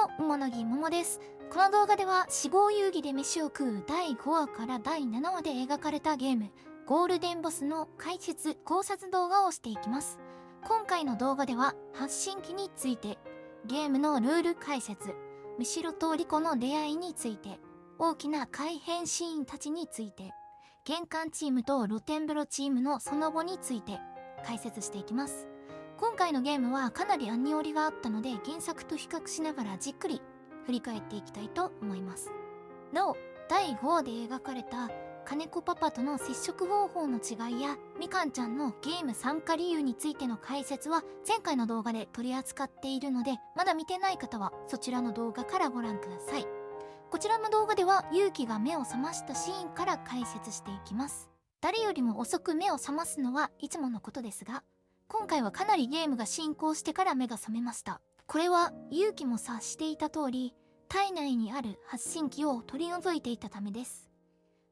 も、桃の木桃です。この動画では死亡遊戯で飯を食う第5話から第7話で描かれたゲームゴールデンボスの解説考察動画をしていきます。今回の動画では発信機について、ゲームのルール解説、ミシロとリコの出会いについて、大きな改変シーンたちについて、玄関チームと露天風呂チームのその後について解説していきます。今回のゲームはかなりアニオリがあったので、原作と比較しながらじっくり振り返っていきたいと思います。なお、第5話で描かれた金子パパとの接触方法の違いやみかんちゃんのゲーム参加理由についての解説は前回の動画で取り扱っているので、まだ見てない方はそちらの動画からご覧ください。こちらの動画では勇気が目を覚ましたシーンから解説していきます。誰よりも遅く目を覚ますのはいつものことですが、今回はかなりゲームが進行してから目が覚めました。これは勇気も察していた通り、体内にある発信機を取り除いていたためです。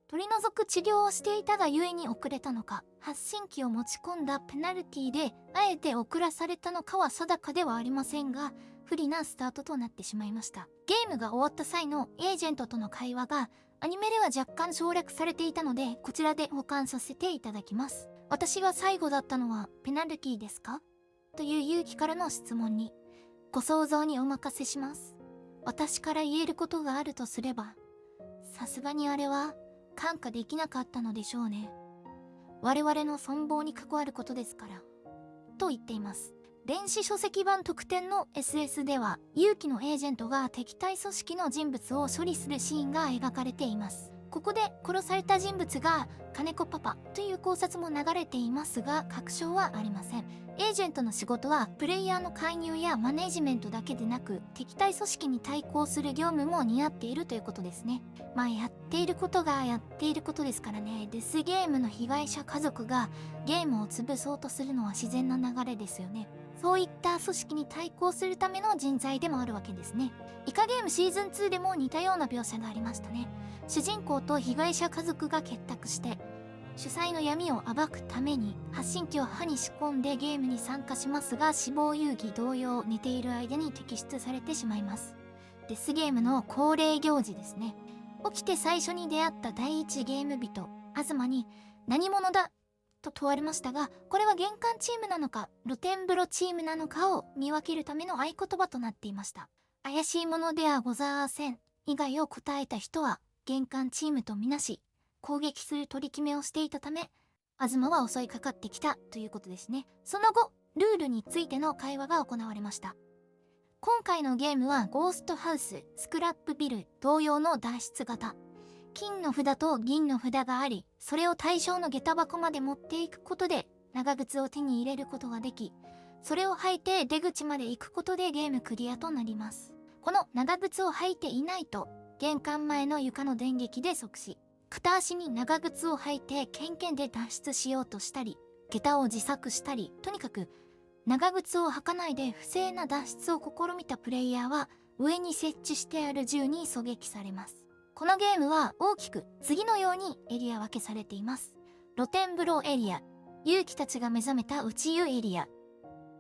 取り除く治療をしていたがゆえに遅れたのか、発信機を持ち込んだペナルティであえて遅らされたのかは定かではありませんが、不利なスタートとなってしまいました。ゲームが終わった際のエージェントとの会話がアニメでは若干省略されていたので、こちらで保管させていただきます。私は最後だったのはペナルティですか？という勇気からの質問に、ご想像にお任せします。私から言えることがあるとすれば、さすがにあれは看過できなかったのでしょうね。我々の存亡に関わることですから。と言っています。電子書籍版特典の SS では、勇気のエージェントが敵対組織の人物を処理するシーンが描かれています。ここで殺された人物が金子パパという考察も流れていますが、確証はありません。エージェントの仕事はプレイヤーの介入やマネジメントだけでなく、敵対組織に対抗する業務も担っているということですね。まあやっていることがやっていることですからね。デスゲームの被害者家族がゲームを潰そうとするのは自然な流れですよね。そういった組織に対抗するための人材でもあるわけですね。イカゲームシーズン2でも似たような描写がありましたね。主人公と被害者家族が結託して主催の闇を暴くために発信機を歯に仕込んでゲームに参加しますが、死亡遊戯同様寝ている間に摘出されてしまいます。デスゲームの恒例行事ですね。起きて最初に出会った第一ゲーム人東に何者だと問われましたが、これは玄関チームなのか露天風呂チームなのかを見分けるための合言葉となっていました。怪しいものではございません以外を答えた人は玄関チームとみなし、攻撃する取り決めをしていたため、東は襲いかかってきたということですね。その後、ルールについての会話が行われました。今回のゲームはゴーストハウス、スクラップビル同様の脱出型。金の札と銀の札があり、それを対象の下駄箱まで持っていくことで長靴を手に入れることができ、それを履いて出口まで行くことでゲームクリアとなります。この長靴を履いていないと、玄関前の床の電撃で即死。片足に長靴を履いてケンケンで脱出しようとしたり、下駄を自作したり、とにかく長靴を履かないで不正な脱出を試みたプレイヤーは上に設置してある銃に狙撃されます。このゲームは大きく次のようにエリア分けされています。露天風呂エリア、勇気たちが目覚めた内湯エリア、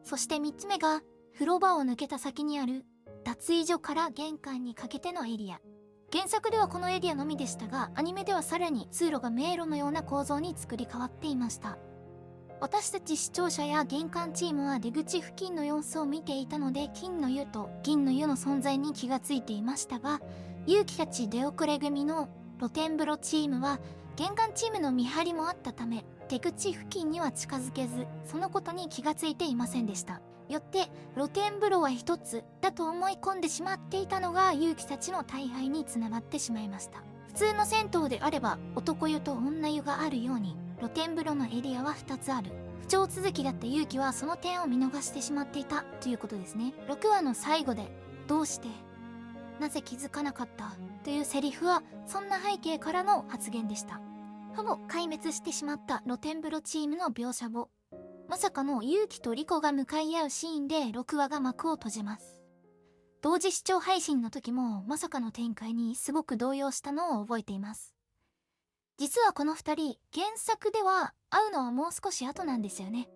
そして3つ目が風呂場を抜けた先にある脱衣所から玄関にかけてのエリア。原作ではこのエリアのみでしたが、アニメではさらに通路が迷路のような構造に作り変わっていました。私たち視聴者や玄関チームは出口付近の様子を見ていたので、金の湯と銀の湯の存在に気がついていましたが、勇気たち出遅れ組の露天風呂チームは玄関チームの見張りもあったため、出口付近には近づけず、そのことに気がついていませんでした。よって露天風呂は一つだと思い込んでしまっていたのが勇気たちの大敗につながってしまいました。普通の銭湯であれば男湯と女湯があるように、露天風呂のエリアは2つある。不調続きだった勇気はその点を見逃してしまっていたということですね。6話の最後でどうしてなぜ気づかなかったというセリフはそんな背景からの発言でした。ほぼ壊滅してしまった露天風呂チームの描写後、まさかの勇気とリコが向かい合うシーンで6話が幕を閉じます。同時視聴配信の時もまさかの展開にすごく動揺したのを覚えています。実はこの2人、原作では会うのはもう少し後なんですよね。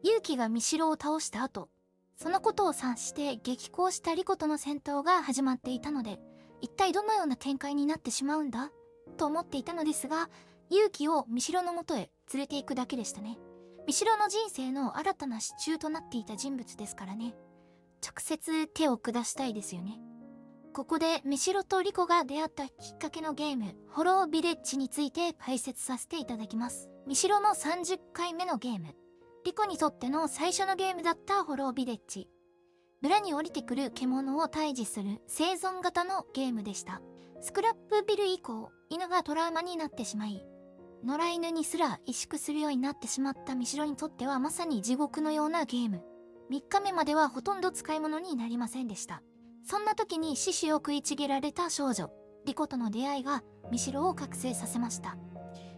勇気がミシロを倒した後、そのことを察して激高したリコとの戦闘が始まっていたので、一体どのような展開になってしまうんだと思っていたのですが、勇気をミシロのもとへ連れて行くだけでしたね。ミシロの人生の新たな支柱となっていた人物ですからね。直接手を下したいですよね。ここでミシロとリコが出会ったきっかけのゲーム、ホロービレッジについて解説させていただきます。ミシロの30回目のゲーム、リコにとっての最初のゲームだったホロービレッジ。村に降りてくる獣を退治する生存型のゲームでした。スクラップビル以降、犬がトラウマになってしまい、野良犬にすら萎縮するようになってしまったミシロにとってはまさに地獄のようなゲーム。3日目まではほとんど使い物になりませんでした。そんな時に獅子を食いちぎられた少女、リコとの出会いがミシロを覚醒させました。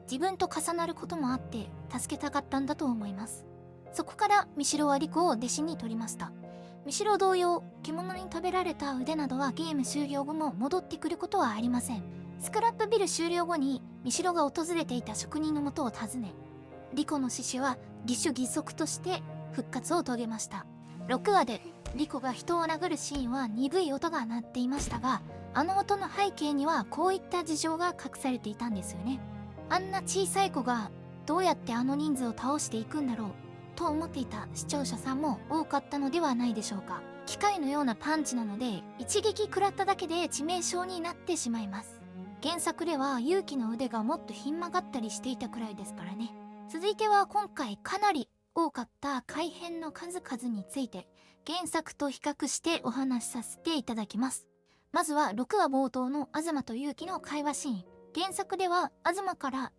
自分と重なることもあって助けたかったんだと思います。そこからミシロはリコを弟子に取りました。ミシロ同様、獣に食べられた腕などはゲーム終了後も戻ってくることはありません。スクラップビル終了後にミシロが訪れていた職人のもとを訪ね、リコの獅子は義手義足として復活を遂げました。6話でリコが人を殴るシーンは鈍い音が鳴っていましたが、あの音の背景にはこういった事情が隠されていたんですよね。あんな小さい子がどうやってあの人数を倒していくんだろうと思っていた視聴者さんも多かったのではないでしょうか。機械のようなパンチなので一撃食らっただけで致命傷になってしまいます。原作では勇気の腕がもっとひん曲がったりしていたくらいですからね。続いては今回かなり多かった改変の数々について原作と比較してお話しさせていただきます。まずは6話冒頭の東と勇気の会話シーン。原作では東から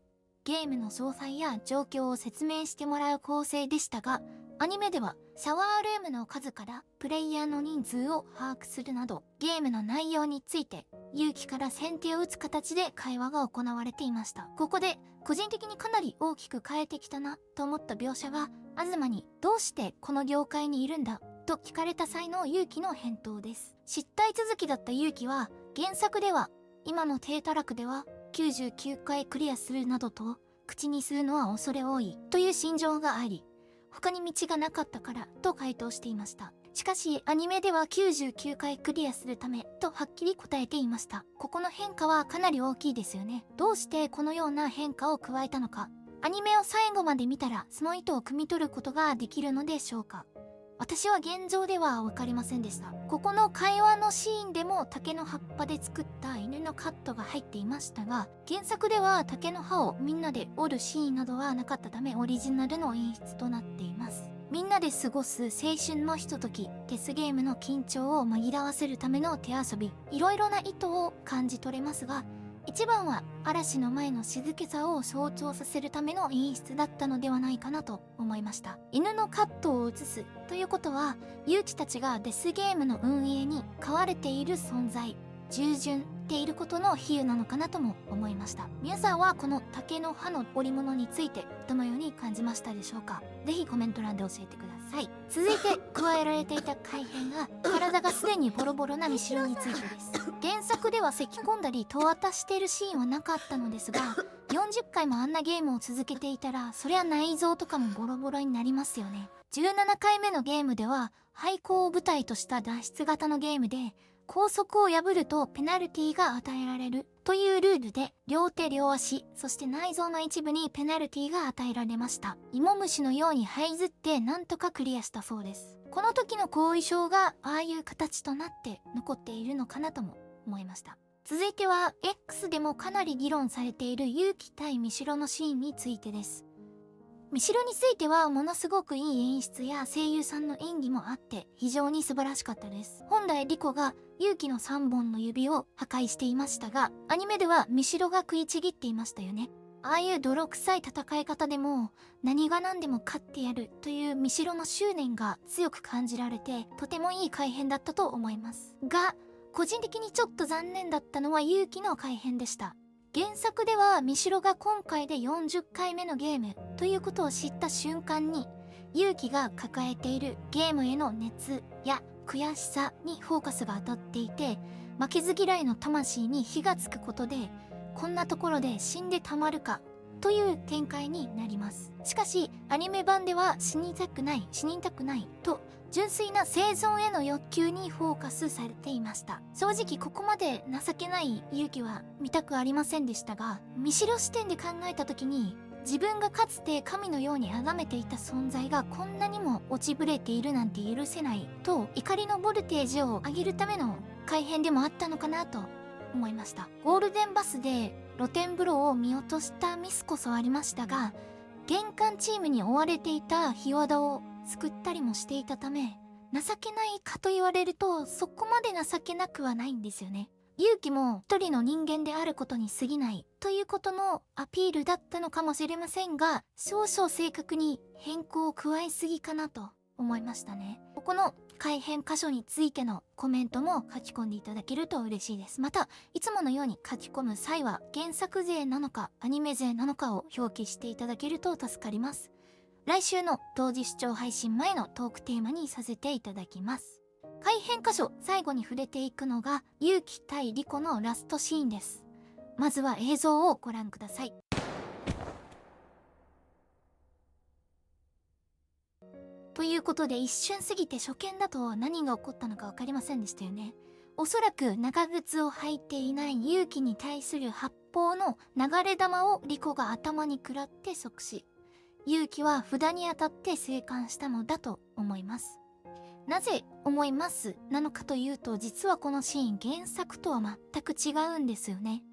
ゲームの詳細や状況を説明してもらう構成でしたが、アニメではシャワールームの数からプレイヤーの人数を把握するなど、ゲームの内容について勇気から先手を打つ形で会話が行われていました。ここで個人的にかなり大きく変えてきたなと思った描写が、東にどうしてこの業界にいるんだと聞かれた際の勇気の返答です。失態続きだった勇気は原作では今の低たらくでは99回クリアするなどと口にするのは恐れ多いという心情があり、他に道がなかったからと回答していました。しかしアニメでは99回クリアするためとはっきり答えていました。ここの変化はかなり大きいですよね。どうしてこのような変化を加えたのか、アニメを最後まで見たらその意図を汲み取ることができるのでしょうか。私は現状では分かりませんでした。ここの会話のシーンでも竹の葉っぱで作った犬のカットが入っていましたが、原作では竹の葉をみんなで折るシーンなどはなかったためオリジナルの演出となっています。みんなで過ごす青春のひととき、デスゲームの緊張を紛らわせるための手遊び、いろいろな意図を感じ取れますが、一番は嵐の前の静けさを象徴させるための演出だったのではないかなと思いました。犬のカットを映すということは、勇気たちがデスゲームの運営に飼われている存在、従順っていることの比喩なのかなとも思いました。皆さんはこの竹の葉の織物についてどのように感じましたでしょうか。ぜひコメント欄で教えてください。続いて加えられていた改変が、体がすでにボロボロなミシロについてです。原作では咳込んだり戸渡しているシーンはなかったのですが、40回もあんなゲームを続けていたら、そりゃ内臓とかもボロボロになりますよね。17回目のゲームでは廃校を舞台とした脱出型のゲームで、拘束を破るとペナルティが与えられるというルールで、両手両足そして内臓の一部にペナルティが与えられました。芋虫のように這いずってなんとかクリアしたそうです。この時の後遺症がああいう形となって残っているのかなとも思いました。続いては X でもかなり議論されている勇気対ミシロのシーンについてです。ミシロについてはものすごくいい演出や声優さんの演技もあって非常に素晴らしかったです。本来リコが勇気の3本の指を破壊していましたが、アニメではミシロが食いちぎっていましたよね。ああいう泥臭い戦い方でも何が何でも勝ってやるというミシロの執念が強く感じられて、とてもいい改変だったと思いますが、個人的にちょっと残念だったのは勇気の改変でした。原作ではミシロが今回で40回目のゲームということを知った瞬間に、勇気が抱えているゲームへの熱や悔しさにフォーカスが当たっていて、負けず嫌いの魂に火がつくことで、こんなところで死んでたまるかという展開になります。しかしアニメ版では死にたくないと純粋な生存への欲求にフォーカスされていました。正直ここまで情けない勇気は見たくありませんでしたが、見知ろ視点で考えた時に、自分がかつて神のように崇めていた存在がこんなにも落ちぶれているなんて許せないと、怒りのボルテージを上げるための改変でもあったのかなと思いました。ゴールデンバスで露天風呂を見落としたミスこそありましたが、玄関チームに追われていた日和田を救ったりもしていたため、情けないかと言われるとそこまで情けなくはないんですよね。勇気も一人の人間であることに過ぎないということのアピールだったのかもしれませんが、少々正確に変更を加えすぎかなと思いましたね。ここの改変箇所についてのコメントも書き込んでいただけると嬉しいです。またいつものように書き込む際は原作勢なのかアニメ勢なのかを表記していただけると助かります。来週の同時視聴配信前のトークテーマにさせていただきます。改変箇所最後に触れていくのが勇気対リコのラストシーンです。まずは映像をご覧ください。ということで一瞬過ぎて初見だと何が起こったのか分かりませんでしたよね。おそらく長靴を履いていない勇気に対する発砲の流れ弾をリコが頭に食らって即死。勇気は札に当たって生還したのだと思います。なぜ思いますなのかというと、実はこのシーン原作とは全く違うんですよね。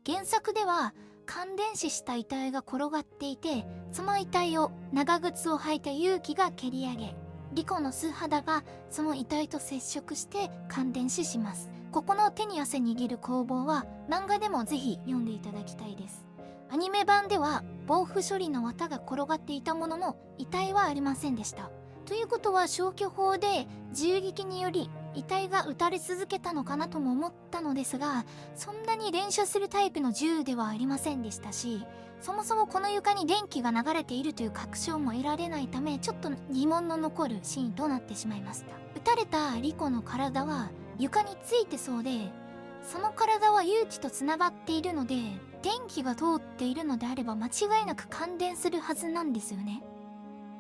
原作では感電死した遺体が転がっていて、その遺体を長靴を履いた勇気が蹴り上げ、リコの素肌がその遺体と接触して感電死します。ここの手に汗握る攻防は漫画でもぜひ読んでいただきたいです。アニメ版では防腐処理の綿が転がっていたものの遺体はありませんでした。ということは消去法で銃撃により遺体が撃たれ続けたのかなとも思ったのですが、そんなに連射するタイプの銃ではありませんでしたし、そもそもこの床に電気が流れているという確証も得られないため、ちょっと疑問の残るシーンとなってしまいました。撃たれたリコの体は床についてそうで、その体は勇気とつながっているので、電気が通っているのであれば間違いなく感電するはずなんですよね。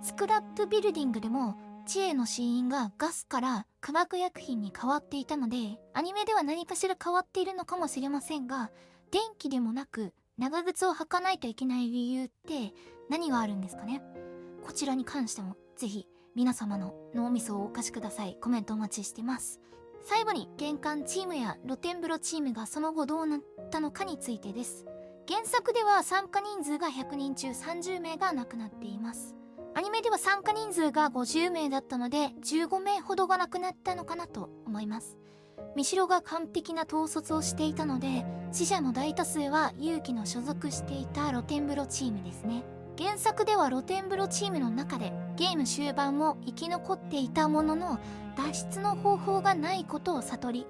スクラップビルディングでも知恵の死因がガスから化学薬品に変わっていたので、アニメでは何かしら変わっているのかもしれませんが、電気でもなく長靴を履かないといけない理由って何があるんですかね。こちらに関してもぜひ皆様の脳みそをお貸しください。コメントお待ちしてます。最後に玄関チームや露天風呂チームがその後どうなったのかについてです。原作では参加人数が100人中30名が亡くなっています。アニメでは参加人数が50名だったので15名ほどが亡くなったのかなと思います。ミシロが完璧な統率をしていたので、死者の大多数は勇気の所属していた露天風呂チームですね。原作では露天風呂チームの中でゲーム終盤も生き残っていたものの、脱出の方法がないことを悟り、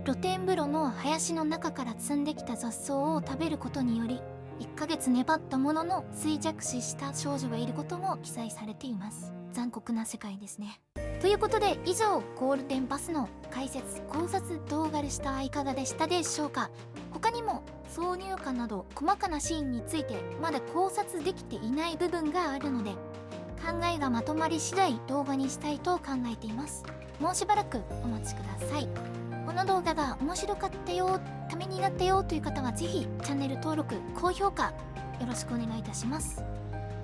露天風呂の林の中から摘んできた雑草を食べることにより1ヶ月粘ったものの衰弱死した少女がいることも記載されています。残酷な世界ですね。ということで以上、ゴールデンバスの解説考察動画でした。いかがでしたでしょうか。他にも挿入歌など細かなシーンについてまだ考察できていない部分があるので、考えがまとまり次第動画にしたいと考えています。もうしばらくお待ちください。この動画が面白かったよ、ためになったよという方はぜひチャンネル登録、高評価よろしくお願いいたします。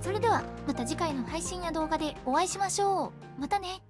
それではまた次回の配信や動画でお会いしましょう。またね。